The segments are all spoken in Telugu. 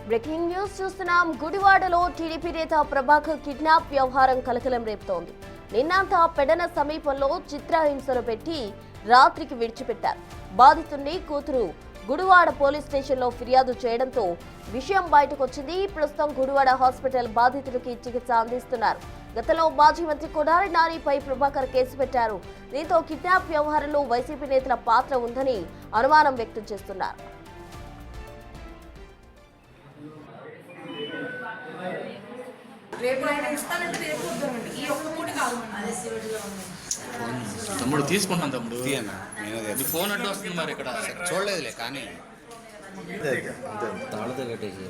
బ్రేకింగ్ న్యూస్ చూస్తున్నాం. గుడివాడలో టీడీపీ నేత ప్రభాకర్ కిడ్నాప్ వ్యవహారం కలకలం రేపుతోంది. నిన్నంతా పెడన సమీపంలో చిత్రహింసలు పెట్టి రాత్రికి విడిచిపెట్టారు. బాధితుడిని కూతురు గుడివాడ పోలీస్ స్టేషన్లో ఫిర్యాదు చేయడంతో విషయం బయటకొచ్చింది. ప్రస్తుతం గుడివాడ హాస్పిటల్ బాధితుడికి చికిత్స అందిస్తున్నారు. గతంలో మాజీ మంత్రి కొడాలి నానిపై ప్రభాకర్ కేసు పెట్టారు. దీంతో కిడ్నాప్ వ్యవహారంలో వైసీపీ నేతల పాత్ర ఉందని అనుమానం వ్యక్తం చేస్తున్నారు. తమ్ముడు తీసుకుంటాను తమ్ముడు ఫోన్ అడ్డు వస్తుంది మరి ఇక్కడ చూడలేదులే కానీ తాళతో కట్టేసి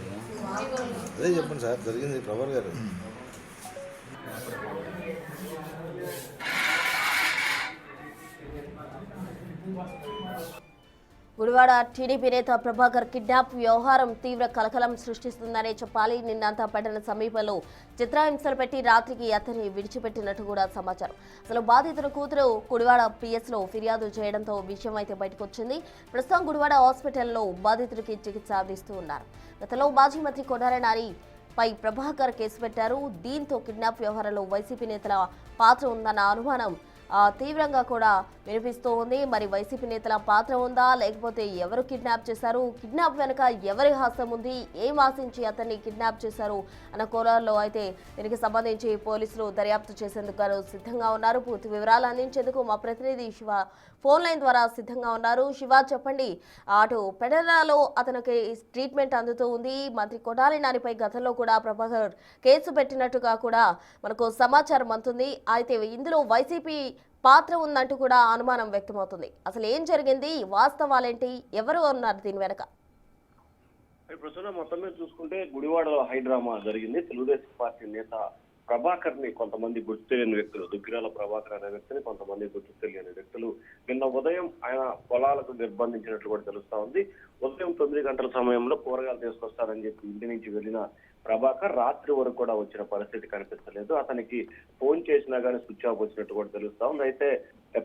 అదే చెప్పండి సార్ జరిగింది ప్రభాకర్ గారు. గుడివాడ టీడీపీ నేత ప్రభాకర్ కిడ్నాప్ వ్యవహారం తీవ్ర కలకలం సృష్టిస్తుందనే చెప్పాలి. నిన్నంతా పట్టణ సమీపంలో చిత్రహింసలు పెట్టి రాత్రికి అతన్ని విడిచిపెట్టినట్టు కూడా సమాచారం. అసలు బాధితుల కూతురు గుడివాడ పిఎస్లో ఫిర్యాదు చేయడంతో విషయం అయితే బయటకు వచ్చింది. ప్రస్తుతం గుడివాడ హాస్పిటల్లో బాధితుడికి చికిత్స అందిస్తూ ఉన్నారు. గతంలో మాజీ మంత్రి కొడాలి నాని పై ప్రభాకర్ కేసు పెట్టారు. దీంతో కిడ్నాప్ వ్యవహారంలో వైసీపీ నేతల పాత్ర ఉందన్న అనుమానం తీవ్రంగా కూడా వినిపిస్తూ ఉంది. మరి వైసీపీ నేతల పాత్ర ఉందా, లేకపోతే ఎవరు కిడ్నాప్ చేశారు, కిడ్నాప్ వెనుక ఎవరి హస్తం ఉంది, ఏం ఆశించి అతన్ని కిడ్నాప్ చేశారు అన్న కోణంలో అయితే దీనికి సంబంధించి పోలీసులు దర్యాప్తు చేసేందుకు సిద్ధంగా ఉన్నారు. పూర్తి వివరాలు అందించేందుకు మా ప్రతినిధి శివ ఫోన్ లైన్ ద్వారా సిద్ధంగా ఉన్నారు. శివ, చెప్పండి, అటు పెడరాలో అతనికి ట్రీట్మెంట్ అందుతూ ఉంది. మంత్రి కొడాలి నానిపై గతంలో కూడా ప్రభాకర్ కేసు పెట్టినట్టుగా కూడా మనకు సమాచారం అందుతుంది. అయితే ఇందులో వైసీపీ పాత్ర ఉందంటూ కూడా అనుమానం వ్యక్తమవుతుంది. అసలు ఏం జరిగింది, వాస్తవాలేంటి, ఎవరు ఉన్నారు దీని వెనక? ప్రస్తుతం మొత్తం మీద చూసుకుంటే గుడివాడలో హైడ్రామా జరిగింది. తెలుగుదేశం పార్టీ నేత ప్రభాకర్ ని కొంతమంది గుర్తు తెలియని వ్యక్తులు, దుగ్గిరాల ప్రభాకర్ అనే వ్యక్తిని కొంతమంది గుర్తు తెలియని వ్యక్తులు నిన్న ఉదయం ఆయన పొలాలకు నిర్బంధించినట్లు కూడా తెలుస్తా ఉంది. ఉదయం 9 గంటల సమయంలో కూరగాయలు తీసుకొస్తారని చెప్పి ఇంటి నుంచి వెళ్లిన ప్రభాకర్ రాత్రి వరకు కూడా వచ్చిన పరిస్థితి కనిపించలేదు. అతనికి ఫోన్ చేసినా కానీ స్విచ్ ఆఫ్ వచ్చినట్టు కూడా తెలుస్తా ఉంది. అయితే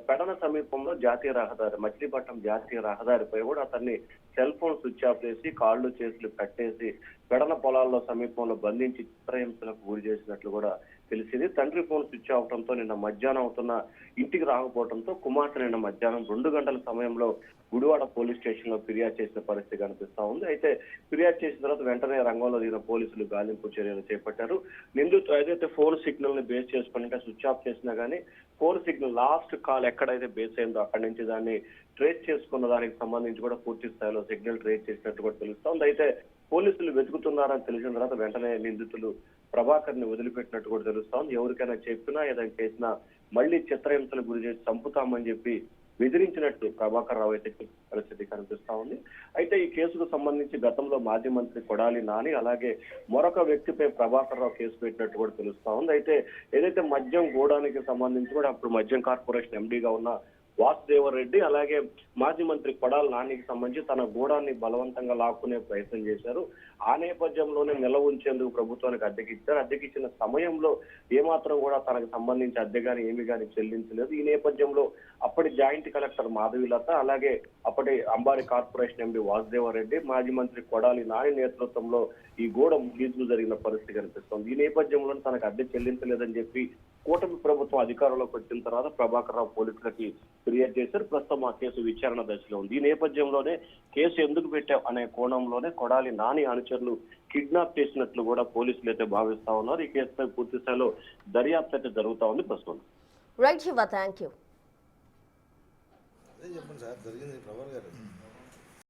పెడన సమీపంలో జాతీయ రహదారి, మచిలీపట్నం జాతీయ రహదారిపై కూడా అతన్ని సెల్ ఫోన్ స్విచ్ ఆఫ్ చేసి కాళ్ళు చేతులు కట్టేసి పెడన పొలాల్లో సమీపంలో బంధించి చిత్రహింసలకు గురి చేసినట్లు కూడా తెలిసింది. తండ్రి ఫోన్ స్విచ్ అవడంతో నిన్న మధ్యాహ్నం అవుతున్న ఇంటికి రాకపోవడంతో కుమార్తె నిన్న మధ్యాహ్నం 2 గంటల సమయంలో గుడివాడ పోలీస్ స్టేషన్ లో ఫిర్యాదు చేసిన పరిస్థితి కనిపిస్తా ఉంది. అయితే ఫిర్యాదు చేసిన తర్వాత వెంటనే రంగంలో దిగిన పోలీసులు గాలింపు చర్యలు చేపట్టారు. నిందితుడు ఏదైతే ఫోన్ సిగ్నల్ ని బేస్ చేసుకుని స్విచ్ ఆఫ్ చేసినా గానీ ఫోన్ సిగ్నల్ లాస్ట్ కాల్ ఎక్కడైతే బేస్ అయిందో అక్కడి నుంచి దాన్ని ట్రేస్ చేసుకున్న దానికి సంబంధించి కూడా పూర్తి స్థాయిలో సిగ్నల్ ట్రేస్ చేసినట్టు కూడా తెలుస్తా ఉంది. అయితే పోలీసులు వెతుకుతున్నారని తెలిసిన తర్వాత వెంటనే నిందితులు ప్రభాకర్ ని వదిలిపెట్టినట్టు కూడా తెలుస్తా ఉంది. ఎవరికైనా చెప్పినా ఏదైనా చేసినా మళ్ళీ చిత్రహింసలకు గురి చేసి చంపుతామని చెప్పి బెదిరించినట్టు ప్రభాకర్ రావు అయితే పరిస్థితి కనిపిస్తా ఉంది. అయితే ఈ కేసుకు సంబంధించి గతంలో మాజీ మంత్రి కొడాలి నాని అలాగే మరొక వ్యక్తిపై ప్రభాకర్ రావు కేసు పెట్టినట్టు కూడా తెలుస్తా ఉంది. అయితే ఏదైతే మద్యం గోడానికి సంబంధించి కూడా అప్పుడు మద్యం కార్పొరేషన్ ఎండీగా ఉన్న వాసుదేవరెడ్డి అలాగే మాజీ మంత్రి కొడాలి నానికి సంబంధించి తన గోడాన్ని బలవంతంగా లాక్కునే ప్రయత్నం చేశారు. ఆ నేపథ్యంలోనే నిల్వ ఉంచేందుకు ప్రభుత్వానికి అద్దెకిచ్చారు. అద్దెకిచ్చిన సమయంలో ఏమాత్రం కూడా తనకు సంబంధించి అద్దె గాని ఏమి గాని చెల్లించలేదు. ఈ నేపథ్యంలో అప్పటి జాయింట్ కలెక్టర్ మాధవీలత అలాగే అప్పటి అంబారి కార్పొరేషన్ ఎంపీ వాసుదేవరెడ్డి మాజీ మంత్రి కొడాలి నాని నేతృత్వంలో ఈ గోడ ముగింపు జరిగిన పరిస్థితి కనిపిస్తుంది. ఈ నేపథ్యంలో తనకు అద్దె చెల్లించలేదని చెప్పి కూటమి ప్రభుత్వం అధికారంలోకి వచ్చిన తర్వాత ప్రభాకర్ రావు పోలీసులకి ఫిర్యాదు చేశారు. ప్రస్తుతం ఆ కేసు విచారణ దశలో ఉంది. ఈ నేపథ్యంలోనే కేసు ఎందుకు పెట్టావు అనే కోణంలోనే కొడాలి నాని అనుచరులు కిడ్నాప్ చేసినట్లు కూడా పోలీసులు అయితే భావిస్తా ఉన్నారు. ఈ కేసుపై పూర్తి స్థాయిలో దర్యాప్తు అయితే జరుగుతా ఉంది ప్రస్తుతం. Right Shiva, thank you. అదే చెప్పండి సార్ జరిగింది ప్రభాకర్ గారు.